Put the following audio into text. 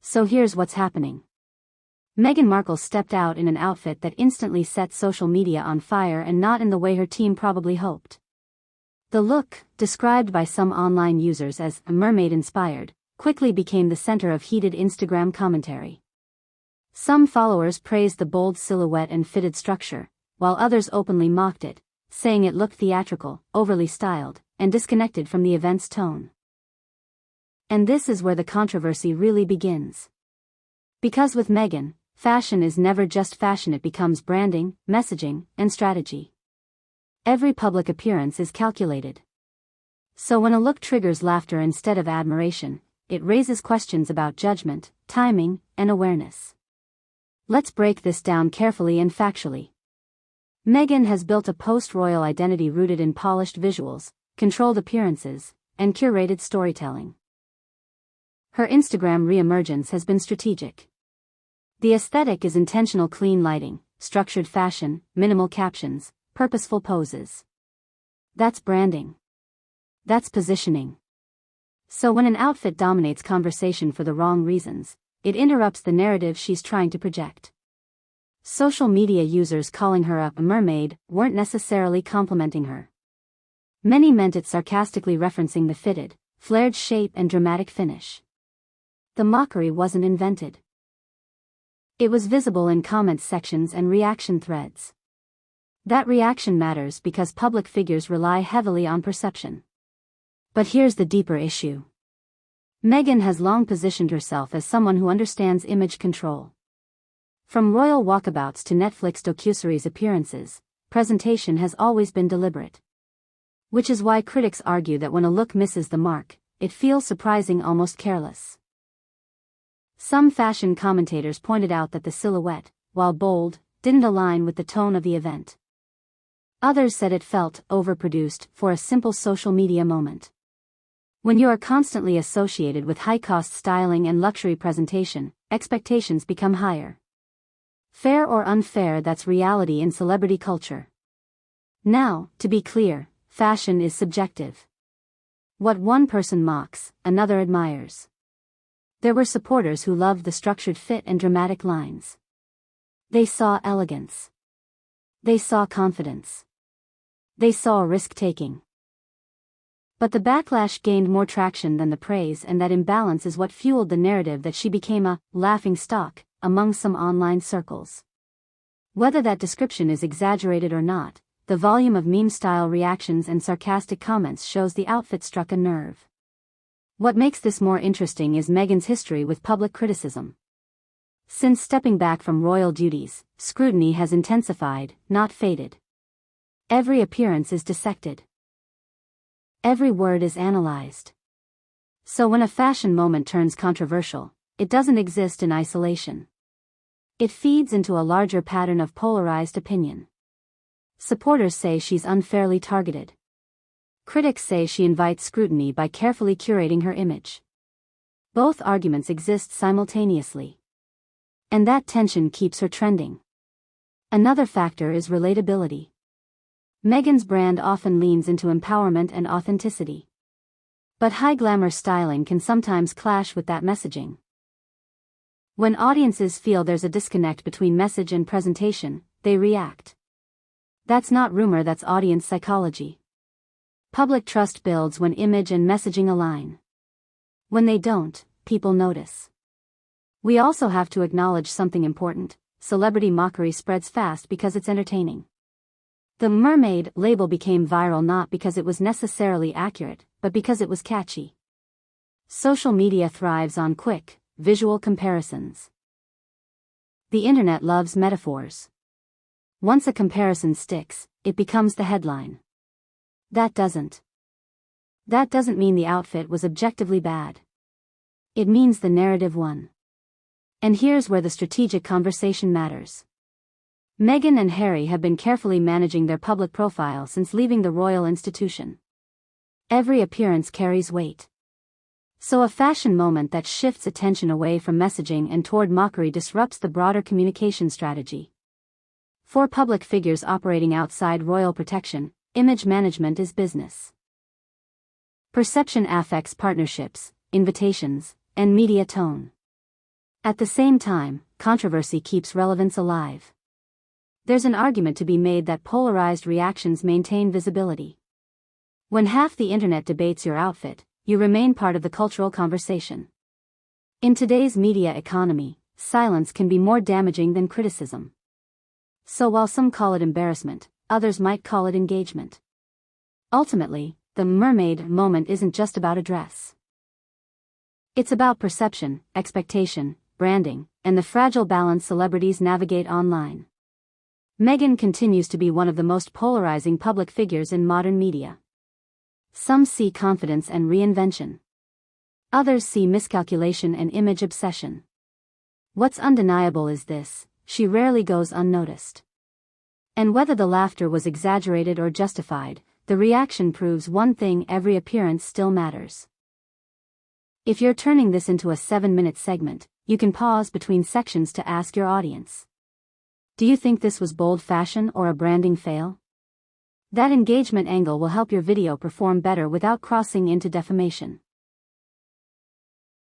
So here's what's happening. Meghan Markle stepped out in an outfit that instantly set social media on fire, and not in the way her team probably hoped. The look, described by some online users as mermaid-inspired, quickly became the center of heated Instagram commentary. Some followers praised the bold silhouette and fitted structure, while others openly mocked it, saying it looked theatrical, overly styled, and disconnected from the event's tone. And this is where the controversy really begins. Because with Meghan, fashion is never just fashion, it becomes branding, messaging, and strategy. Every public appearance is calculated. So when a look triggers laughter instead of admiration, it raises questions about judgment, timing, and awareness. Let's break this down carefully and factually. Meghan has built a post-royal identity rooted in polished visuals, controlled appearances, and curated storytelling. Her Instagram re-emergence has been strategic. The aesthetic is intentional: clean lighting, structured fashion, minimal captions, purposeful poses. That's branding. That's positioning. So when an outfit dominates conversation for the wrong reasons, it interrupts the narrative she's trying to project. Social media users calling her a mermaid weren't necessarily complimenting her. Many meant it sarcastically, referencing the fitted, flared shape and dramatic finish. The mockery wasn't invented. It was visible in comment sections and reaction threads. That reaction matters because public figures rely heavily on perception. But here's the deeper issue. Meghan has long positioned herself as someone who understands image control. From royal walkabouts to Netflix docuseries appearances, presentation has always been deliberate. Which is why critics argue that when a look misses the mark, it feels surprising, almost careless. Some fashion commentators pointed out that the silhouette, while bold, didn't align with the tone of the event. Others said it felt overproduced for a simple social media moment. When you are constantly associated with high-cost styling and luxury presentation, expectations become higher. Fair or unfair, that's reality in celebrity culture. Now, to be clear, fashion is subjective. What one person mocks, another admires. There were supporters who loved the structured fit and dramatic lines. They saw elegance. They saw confidence. They saw risk-taking. But the backlash gained more traction than the praise, and that imbalance is what fueled the narrative that she became a laughingstock among some online circles. Whether that description is exaggerated or not, the volume of meme-style reactions and sarcastic comments shows the outfit struck a nerve. What makes this more interesting is Meghan's history with public criticism. Since stepping back from royal duties, scrutiny has intensified, not faded. Every appearance is dissected. Every word is analyzed. So when a fashion moment turns controversial, it doesn't exist in isolation. It feeds into a larger pattern of polarized opinion. Supporters say she's unfairly targeted. Critics say she invites scrutiny by carefully curating her image. Both arguments exist simultaneously. And that tension keeps her trending. Another factor is relatability. Meghan's brand often leans into empowerment and authenticity. But high glamour styling can sometimes clash with that messaging. When audiences feel there's a disconnect between message and presentation, they react. That's not rumor, that's audience psychology. Public trust builds when image and messaging align. When they don't, people notice. We also have to acknowledge something important: celebrity mockery spreads fast because it's entertaining. The mermaid label became viral not because it was necessarily accurate, but because it was catchy. Social media thrives on quick, visual comparisons. The internet loves metaphors. Once a comparison sticks, it becomes the headline. That doesn't mean the outfit was objectively bad. It means the narrative won. And here's where the strategic conversation matters. Meghan and Harry have been carefully managing their public profile since leaving the royal institution. Every appearance carries weight. So a fashion moment that shifts attention away from messaging and toward mockery disrupts the broader communication strategy. For public figures operating outside royal protection, image management is business. Perception affects partnerships, invitations, and media tone. At the same time, controversy keeps relevance alive. There's an argument to be made that polarized reactions maintain visibility. When half the internet debates your outfit, you remain part of the cultural conversation. In today's media economy, silence can be more damaging than criticism. So while some call it embarrassment, others might call it engagement. Ultimately, the mermaid moment isn't just about a dress. It's about perception, expectation, branding, and the fragile balance celebrities navigate online. Meghan continues to be one of the most polarizing public figures in modern media. Some see confidence and reinvention. Others see miscalculation and image obsession. What's undeniable is this: she rarely goes unnoticed. And whether the laughter was exaggerated or justified, the reaction proves one thing: every appearance still matters. If you're turning this into a 7-minute segment, you can pause between sections to ask your audience: do you think this was bold fashion or a branding fail? That engagement angle will help your video perform better without crossing into defamation.